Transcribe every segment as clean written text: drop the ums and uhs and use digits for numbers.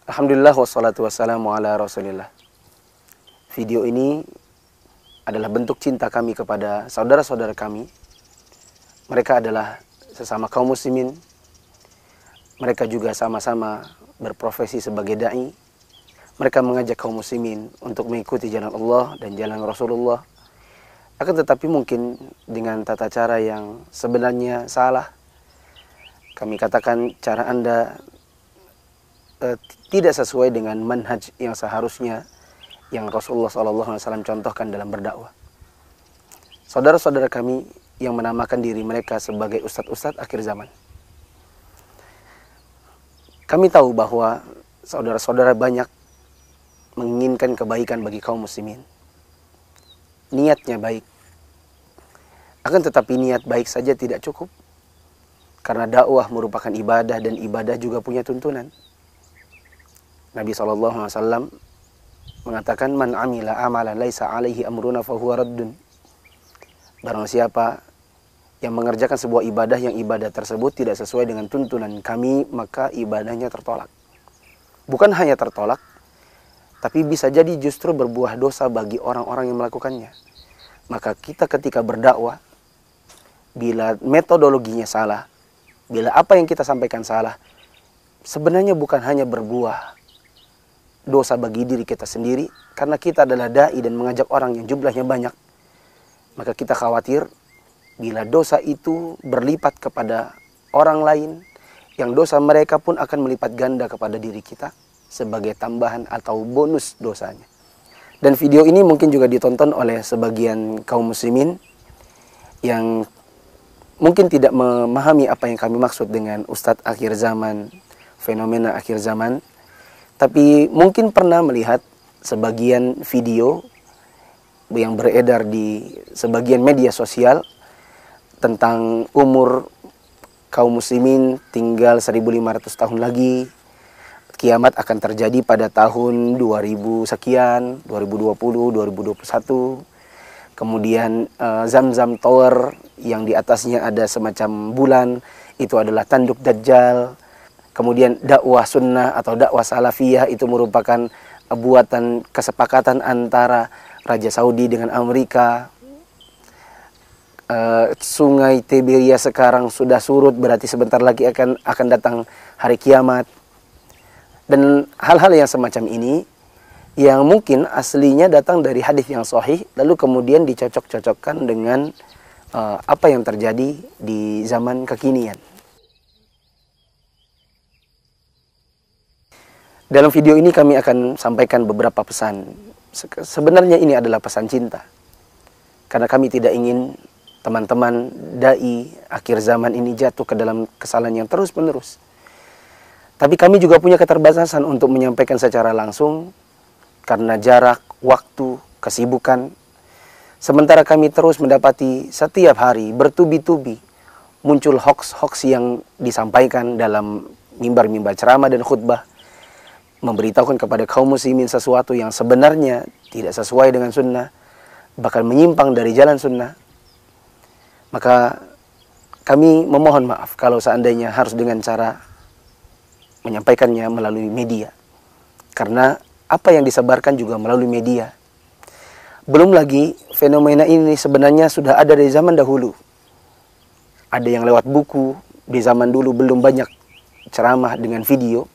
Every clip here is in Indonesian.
Alhamdulillah wassalatu wassalamu ala rasulillah. Video ini adalah bentuk cinta kami kepada saudara-saudara kami. Mereka adalah sesama kaum muslimin. Mereka juga sama-sama berprofesi sebagai da'i. Mereka mengajak kaum muslimin untuk mengikuti jalan Allah dan jalan Rasulullah. Akan tetapi mungkin dengan tata cara yang sebenarnya salah. Kami katakan cara Anda tidak sesuai dengan manhaj yang seharusnya yang Rasulullah SAW contohkan dalam berdakwah. Saudara-saudara kami yang menamakan diri mereka sebagai ustadz-ustadz akhir zaman. Kami tahu bahwa saudara-saudara banyak menginginkan kebaikan bagi kaum muslimin. Niatnya baik. Akan tetapi niat baik saja tidak cukup. Karena dakwah merupakan ibadah dan ibadah juga punya tuntunan. Nabi SAW mengatakan, Man amila amalan laisa alaihi amruna fahuwa raddun. Barang siapa yang mengerjakan sebuah ibadah yang ibadah tersebut tidak sesuai dengan tuntunan kami, maka ibadahnya tertolak. Bukan hanya tertolak, tapi bisa jadi justru berbuah dosa bagi orang-orang yang melakukannya. Maka kita ketika berdakwah, bila metodologinya salah, bila apa yang kita sampaikan salah, sebenarnya bukan hanya berbuah dosa bagi diri kita sendiri, karena kita adalah da'i dan mengajak orang yang jumlahnya banyak. Maka kita khawatir bila dosa itu berlipat kepada orang lain, yang dosa mereka pun akan melipat ganda kepada diri kita sebagai tambahan atau bonus dosanya. Dan video ini mungkin juga ditonton oleh sebagian kaum muslimin yang mungkin tidak memahami apa yang kami maksud dengan ustadz akhir zaman, fenomena akhir zaman. Tapi mungkin pernah melihat sebagian video yang beredar di sebagian media sosial tentang umur kaum muslimin tinggal 1500 tahun lagi. Kiamat akan terjadi pada tahun 2000 sekian, 2020, 2021. Kemudian Zamzam Tower yang di atasnya ada semacam bulan, itu adalah tanduk Dajjal. Kemudian dakwah sunnah atau dakwah salafiyah itu merupakan buatan kesepakatan antara Raja Saudi dengan Amerika. Sungai Tiberias sekarang sudah surut, berarti sebentar lagi akan datang hari kiamat. Dan hal-hal yang semacam ini yang mungkin aslinya datang dari hadis yang sahih, lalu kemudian dicocok-cocokkan dengan apa yang terjadi di zaman kekinian. Dalam video ini kami akan sampaikan beberapa pesan. Sebenarnya ini adalah pesan cinta. Karena kami tidak ingin teman-teman da'i akhir zaman ini jatuh ke dalam kesalahan yang terus-menerus. Tapi kami juga punya keterbatasan untuk menyampaikan secara langsung karena jarak, waktu, kesibukan. Sementara kami terus mendapati setiap hari bertubi-tubi muncul hoaks-hoaks yang disampaikan dalam mimbar-mimbar ceramah dan khutbah, memberitahukan kepada kaum muslimin sesuatu yang sebenarnya tidak sesuai dengan sunnah, bahkan menyimpang dari jalan sunnah. Maka kami memohon maaf kalau seandainya harus dengan cara menyampaikannya melalui media. Karena apa yang disebarkan juga melalui media. Belum lagi fenomena ini sebenarnya sudah ada dari zaman dahulu. Ada yang lewat buku, di zaman dulu belum banyak ceramah dengan video.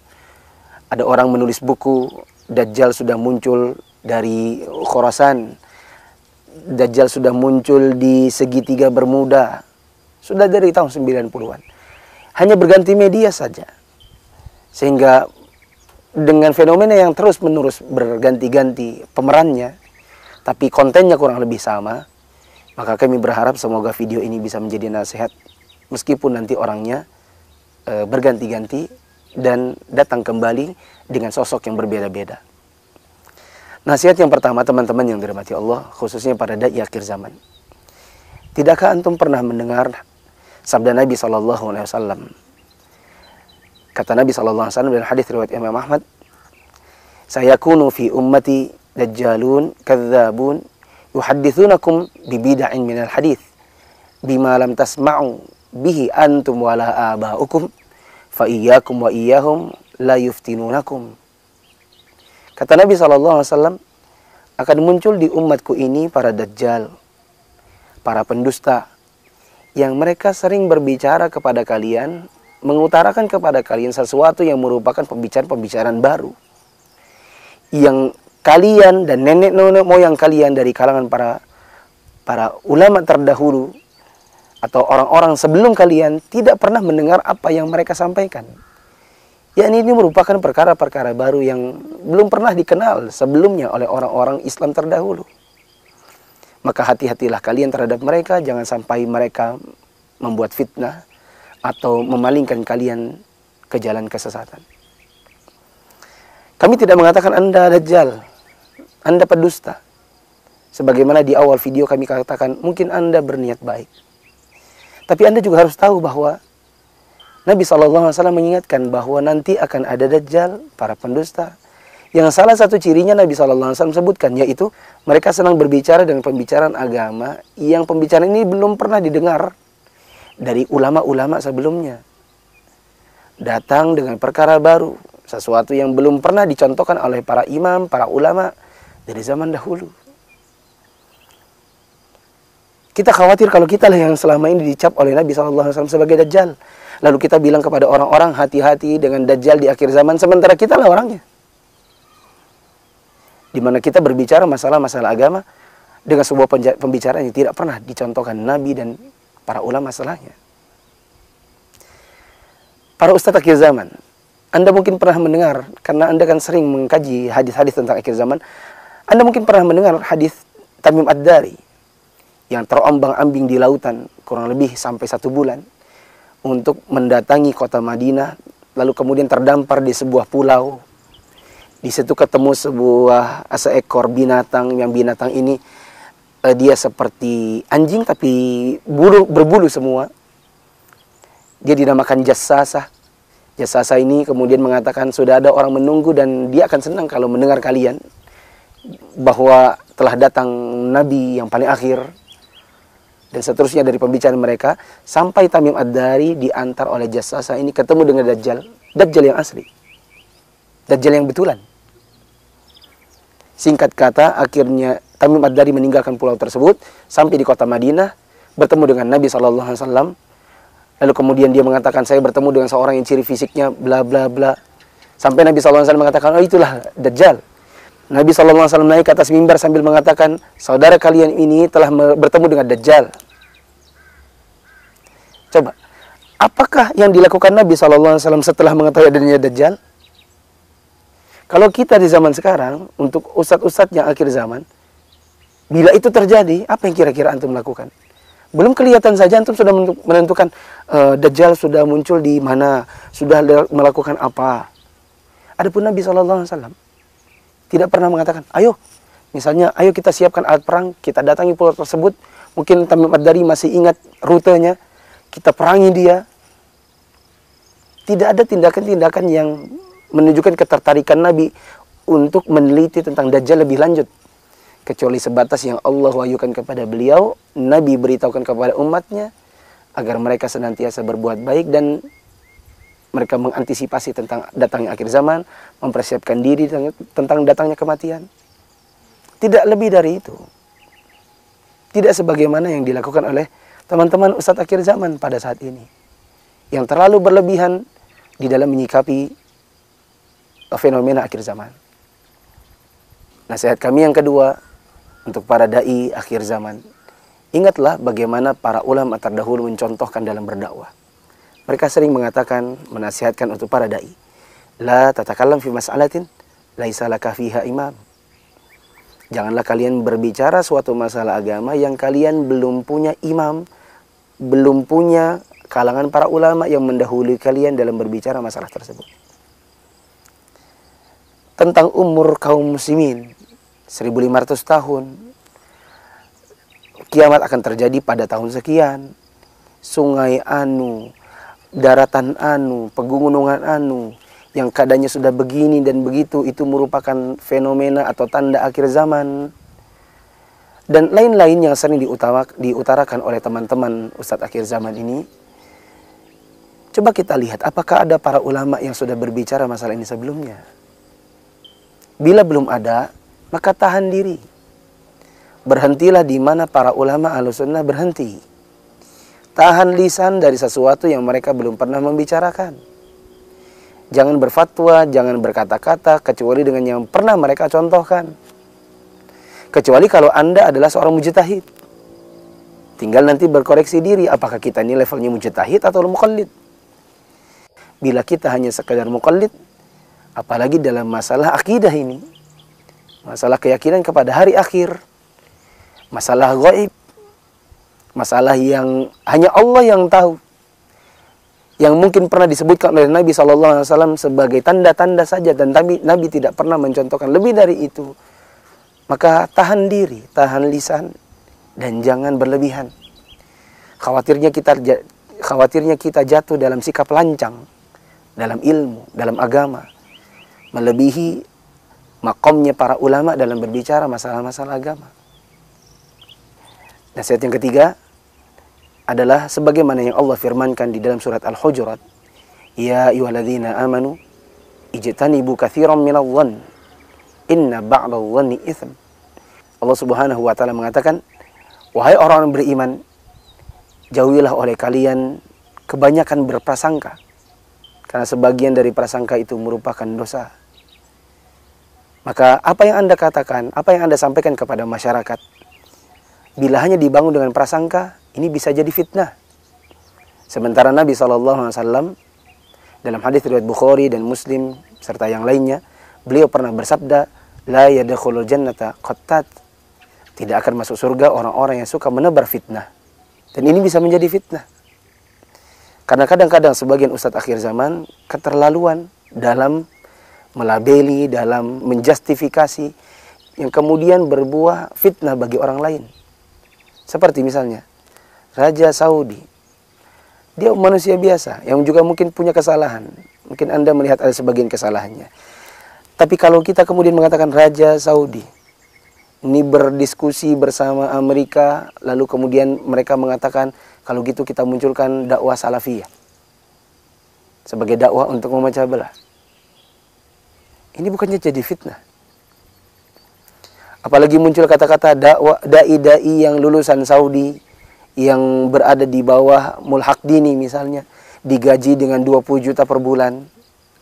Ada orang menulis buku, Dajjal sudah muncul dari Khorasan. Dajjal sudah muncul di segitiga Bermuda. Sudah dari tahun 90-an. Hanya berganti media saja. Sehingga dengan fenomena yang terus-menerus berganti-ganti pemerannya, tapi kontennya kurang lebih sama, maka kami berharap semoga video ini bisa menjadi nasihat, meskipun nanti orangnya berganti-ganti dan datang kembali dengan sosok yang berbeda-beda. Nasihat yang pertama, teman-teman yang dirahmati Allah, khususnya pada da'i akhir zaman. Tidakkah antum pernah mendengar sabda Nabi SAW? Kata Nabi SAW dalam hadis riwayat Imam Ahmad, Sayakunu fi ummati dajjalun kadzabun yuhaddithunakum bibida'in minal hadith bima lam tasma'u bihi antum wala aba'ukum fa iyyakum wa iyyahum la yuftinunakum. Kata Nabi SAW, akan muncul di umatku ini para dajjal, para pendusta, yang mereka sering berbicara kepada kalian, mengutarakan kepada kalian sesuatu yang merupakan pembicaraan-pembicaraan baru, yang kalian dan nenek moyang kalian dari kalangan para ulama terdahulu atau orang-orang sebelum kalian tidak pernah mendengar apa yang mereka sampaikan. Yakni ini merupakan perkara-perkara baru yang belum pernah dikenal sebelumnya oleh orang-orang Islam terdahulu. Maka hati-hatilah kalian terhadap mereka, jangan sampai mereka membuat fitnah atau memalingkan kalian ke jalan kesesatan. Kami tidak mengatakan Anda dajjal, Anda pendusta. Sebagaimana di awal video kami katakan, mungkin Anda berniat baik. Tapi Anda juga harus tahu bahwa Nabi SAW mengingatkan bahwa nanti akan ada dajjal, para pendusta, yang salah satu cirinya Nabi SAW sebutkan, yaitu mereka senang berbicara dengan pembicaraan agama yang pembicaraan ini belum pernah didengar dari ulama-ulama sebelumnya. Datang dengan perkara baru, sesuatu yang belum pernah dicontohkan oleh para imam, para ulama dari zaman dahulu. Kita khawatir kalau kita lah yang selama ini dicap oleh Nabi SAW sebagai dajjal. Lalu kita bilang kepada orang-orang, hati-hati dengan dajjal di akhir zaman, sementara kita lah orangnya. Di mana kita berbicara masalah-masalah agama dengan sebuah pembicaraan yang tidak pernah dicontohkan Nabi dan para ulama setelahnya. Para ustadz akhir zaman, Anda mungkin pernah mendengar, karena Anda kan sering mengkaji hadis-hadis tentang akhir zaman, Anda mungkin pernah mendengar hadis Tamim Ad-Dari yang terombang-ambing di lautan kurang lebih sampai 1 bulan untuk mendatangi kota Madinah, lalu kemudian terdampar di sebuah pulau. Di situ ketemu seekor binatang, yang binatang ini dia seperti anjing tapi berbulu semua. Dia dinamakan Jassasah. Jassasah ini kemudian mengatakan, sudah ada orang menunggu dan dia akan senang kalau mendengar kalian bahwa telah datang Nabi yang paling akhir. Dan seterusnya dari pembicaraan mereka, sampai Tamim Ad-Dari diantar oleh Jassasah ini ketemu dengan Dajjal. Dajjal yang asli, Dajjal yang betulan. Singkat kata, akhirnya Tamim Ad-Dari meninggalkan pulau tersebut, sampai di kota Madinah, bertemu dengan Nabi SAW. Lalu kemudian dia mengatakan, saya bertemu dengan seorang yang ciri fisiknya bla bla bla. Sampai Nabi SAW mengatakan, oh itulah Dajjal. Nabi SAW naik ke atas mimbar sambil mengatakan, saudara kalian ini telah bertemu dengan Dajjal. Coba, apakah yang dilakukan Nabi SAW setelah mengetahui adanya Dajjal? Kalau kita di zaman sekarang, untuk ustadz-ustadz yang akhir zaman, bila itu terjadi, apa yang kira-kira antum lakukan? Belum kelihatan saja antum sudah menentukan Dajjal sudah muncul di mana, sudah melakukan apa. Adapun Nabi SAW tidak pernah mengatakan, ayo, misalnya, ayo kita siapkan alat perang, kita datangi pulau tersebut, mungkin Tamim Ad-Dari masih ingat rutenya, kita perangi dia. Tidak ada tindakan-tindakan yang menunjukkan ketertarikan Nabi untuk meneliti tentang Dajjal lebih lanjut. Kecuali sebatas yang Allah wahyukan kepada beliau, Nabi beritahukan kepada umatnya, agar mereka senantiasa berbuat baik dan mereka mengantisipasi tentang datangnya akhir zaman, mempersiapkan diri tentang datangnya kematian. Tidak lebih dari itu. Tidak sebagaimana yang dilakukan oleh teman-teman ustadz akhir zaman pada saat ini, yang terlalu berlebihan di dalam menyikapi fenomena akhir zaman. Nasihat kami yang kedua untuk para dai akhir zaman, ingatlah bagaimana para ulama terdahulu mencontohkan dalam berdakwah. Mereka sering mengatakan, menasihatkan untuk para dai, la tatakallam fi mas'alatin laisa laka fiha imam. Janganlah kalian berbicara suatu masalah agama yang kalian belum punya imam, belum punya kalangan para ulama yang mendahului kalian dalam berbicara masalah tersebut. Tentang umur kaum muslimin, 1500 tahun, kiamat akan terjadi pada tahun sekian, sungai anu, daratan anu, pegunungan anu, yang keadaannya sudah begini dan begitu, itu merupakan fenomena atau tanda akhir zaman. Dan lain-lain yang sering diutarakan oleh teman-teman ustadz akhir zaman ini. Coba kita lihat, apakah ada para ulama yang sudah berbicara masalah ini sebelumnya? Bila belum ada, maka tahan diri. Berhentilah di mana para ulama Ahlussunnah berhenti. Tahan lisan dari sesuatu yang mereka belum pernah membicarakan. Jangan berfatwa, jangan berkata-kata kecuali dengan yang pernah mereka contohkan. Kecuali kalau Anda adalah seorang mujtahid. Tinggal nanti berkoreksi diri, apakah kita ini levelnya mujtahid atau muqallid. Bila kita hanya sekadar muqallid, apalagi dalam masalah akidah ini, masalah keyakinan kepada hari akhir, masalah gaib, masalah yang hanya Allah yang tahu, yang mungkin pernah disebutkan oleh Nabi SAW sebagai tanda-tanda saja, dan Nabi tidak pernah mencontohkan lebih dari itu. Maka tahan diri, tahan lisan, dan jangan berlebihan. Khawatirnya kita jatuh dalam sikap lancang, dalam ilmu, dalam agama, melebihi makomnya para ulama dalam berbicara masalah-masalah agama. Nasihat yang ketiga adalah sebagaimana yang Allah firmankan di dalam surat Al-Hujurat, ya ayyuhalladzina amanu ijtanibu katsiran minadh-dhann inna ba'dadh-dhanni itsm. Allah Subhanahu wa taala mengatakan, wahai orang-orang beriman, jauhilah oleh kalian kebanyakan berprasangka, karena sebagian dari prasangka itu merupakan dosa. Maka apa yang Anda katakan, apa yang Anda sampaikan kepada masyarakat, bila hanya dibangun dengan prasangka, ini bisa jadi fitnah. Sementara Nabi SAW dalam hadis riwayat Bukhari dan Muslim serta yang lainnya, beliau pernah bersabda, la yadkhulul jannata qattat. Tidak akan masuk surga orang-orang yang suka menebar fitnah. Dan ini bisa menjadi fitnah. Karena kadang-kadang sebagian ustadz akhir zaman keterlaluan dalam melabeli, dalam menjustifikasi, yang kemudian berbuah fitnah bagi orang lain. Seperti misalnya Raja Saudi. Dia manusia biasa yang juga mungkin punya kesalahan. Mungkin Anda melihat ada sebagian kesalahannya. Tapi kalau kita kemudian mengatakan Raja Saudi ini berdiskusi bersama Amerika, lalu kemudian mereka mengatakan, kalau gitu kita munculkan dakwah salafiyah sebagai dakwah untuk memecah belah. Ini bukannya jadi fitnah. Apalagi muncul kata-kata dai-dai yang lulusan Saudi, yang berada di bawah mulhaq dini misalnya, digaji dengan 20 juta per bulan.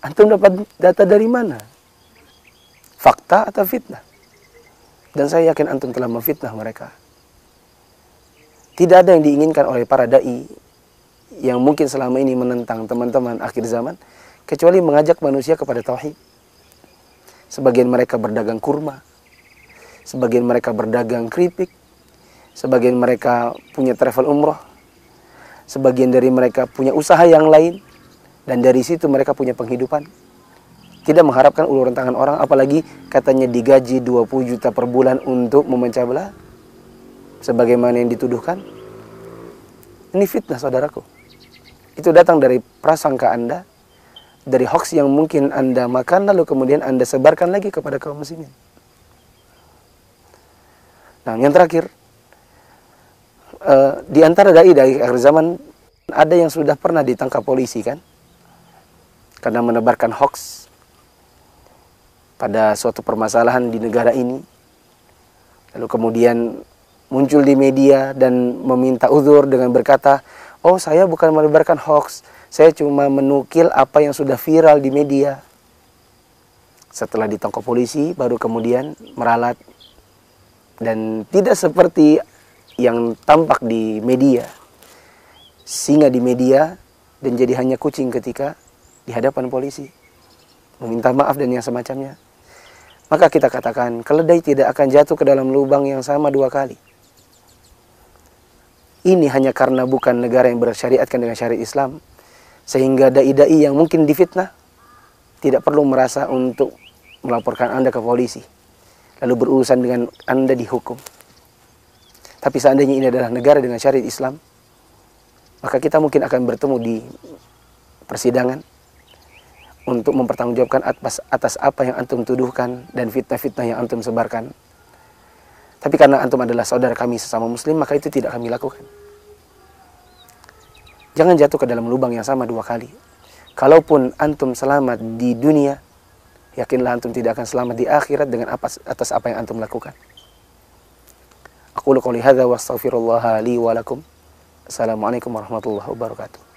Antum dapat data dari mana? Fakta atau fitnah? Dan saya yakin antum telah memfitnah mereka. Tidak ada yang diinginkan oleh para dai yang mungkin selama ini menentang teman-teman akhir zaman, kecuali mengajak manusia kepada tauhid. Sebagian mereka berdagang kurma, sebagian mereka berdagang keripik, sebagian mereka punya travel umroh, sebagian dari mereka punya usaha yang lain, dan dari situ mereka punya penghidupan. Tidak mengharapkan uluran tangan orang, apalagi katanya digaji 20 juta per bulan untuk memecah belah, sebagaimana yang dituduhkan. Ini fitnah, saudaraku. Itu datang dari prasangka Anda, dari hoax yang mungkin Anda makan, lalu kemudian Anda sebarkan lagi kepada kaum muslimin. Nah, yang terakhir, di antara dai-dai akhir zaman, ada yang sudah pernah ditangkap polisi kan, karena menebarkan hoax pada suatu permasalahan di negara ini. Lalu kemudian muncul di media dan meminta uzur dengan berkata, oh saya bukan menebarkan hoax, saya cuma menukil apa yang sudah viral di media. Setelah ditangkap polisi, baru kemudian meralat. Dan tidak seperti yang tampak di media, singa di media dan jadi hanya kucing ketika di hadapan polisi, meminta maaf dan yang semacamnya. Maka kita katakan, keledai tidak akan jatuh ke dalam lubang yang sama 2 kali. Ini hanya karena bukan negara yang bersyariatkan dengan syariat Islam, sehingga dai-dai yang mungkin difitnah tidak perlu merasa untuk melaporkan Anda ke polisi, lalu berurusan dengan Anda dihukum. Tapi seandainya ini adalah negara dengan syariat Islam, maka kita mungkin akan bertemu di persidangan untuk mempertanggungjawabkan atas apa yang antum tuduhkan dan fitnah-fitnah yang antum sebarkan. Tapi karena antum adalah saudara kami sesama muslim, maka itu tidak kami lakukan. Jangan jatuh ke dalam lubang yang sama 2 kali. Kalaupun antum selamat di dunia, yakinlah antum tidak akan selamat di akhirat dengan atas apa yang antum lakukan. Aqulu qouli hadza wa astaghfirullah li wa lakum. Assalamualaikum warahmatullahi wabarakatuh.